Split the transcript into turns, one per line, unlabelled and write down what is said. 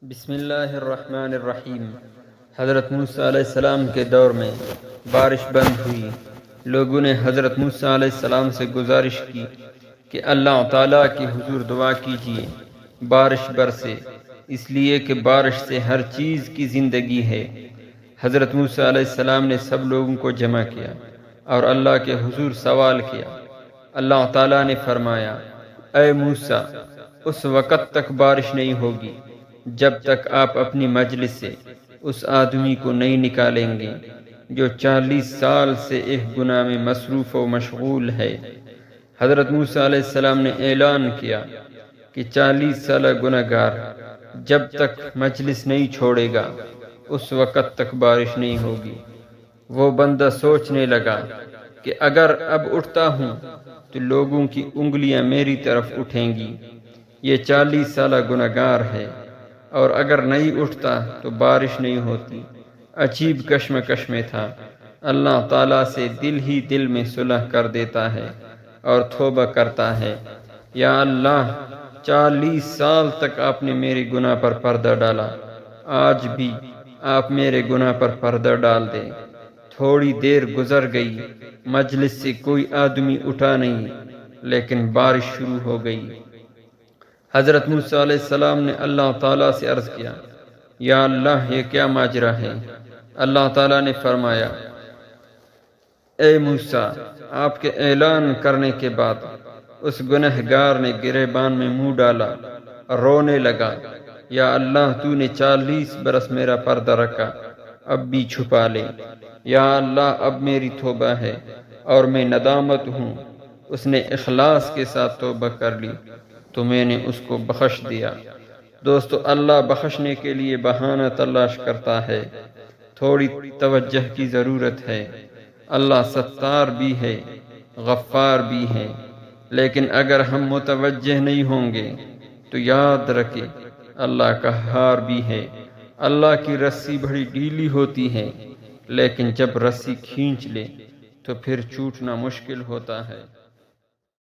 بسم اللہ الرحمن الرحیم۔ حضرت موسیٰ علیہ السلام کے دور میں بارش بند ہوئی۔ لوگوں نے حضرت موسیٰ علیہ السلام سے گزارش کی کہ اللہ تعالیٰ کی حضور دعا کیجیے بارش برسے، اس لیے کہ بارش سے ہر چیز کی زندگی ہے۔ حضرت موسیٰ علیہ السلام نے سب لوگوں کو جمع کیا اور اللہ کے حضور سوال کیا۔ اللہ تعالیٰ نے فرمایا، اے موسیٰ، اس وقت تک بارش نہیں ہوگی جب تک آپ اپنی مجلس سے اس آدمی کو نہیں نکالیں گے جو 40 سال سے ایک گناہ میں مصروف و مشغول ہے۔ حضرت موسیٰ علیہ السلام نے اعلان کیا کہ 40 سالہ گناہ گار جب تک مجلس نہیں چھوڑے گا اس وقت تک بارش نہیں ہوگی۔ وہ بندہ سوچنے لگا کہ اگر اب اٹھتا ہوں تو لوگوں کی انگلیاں میری طرف اٹھیں گی، یہ 40 سالہ گناہ گار ہے، اور اگر نہیں اٹھتا تو بارش نہیں ہوتی۔ عجیب کشمکش میں تھا۔ اللہ تعالیٰ سے دل ہی دل میں صلح کر دیتا ہے اور توبہ کرتا ہے، یا اللہ 40 سال تک آپ نے میرے گناہ پر پردہ ڈالا، آج بھی آپ میرے گناہ پر پردہ ڈال دیں۔ تھوڑی دیر گزر گئی، مجلس سے کوئی آدمی اٹھا نہیں، لیکن بارش شروع ہو گئی۔ حضرت موسیٰ علیہ السلام نے اللہ تعالیٰ سے عرض کیا، یا اللہ یہ کیا ماجرا ہے؟ اللہ تعالیٰ نے فرمایا، اے موسیٰ، آپ کے اعلان کرنے کے بعد اس گنہگار نے گریبان میں منہ ڈالا، رونے لگا، یا اللہ تو نے 40 برس میرا پردہ رکھا، اب بھی چھپا لے۔ یا اللہ اب میری توبہ ہے اور میں ندامت ہوں۔ اس نے اخلاص کے ساتھ توبہ کر لی تو میں نے اس کو بخش دیا۔ دوستو، اللہ بخشنے کے لیے بہانہ تلاش کرتا ہے، تھوڑی توجہ کی ضرورت ہے۔ اللہ ستار بھی ہے، غفار بھی ہے، لیکن اگر ہم متوجہ نہیں ہوں گے تو یاد رکھیں اللہ قہار بھی ہے۔ اللہ کی رسی بڑی ڈھیلی ہوتی ہے، لیکن جب رسی کھینچ لے تو پھر چھوٹنا مشکل ہوتا ہے۔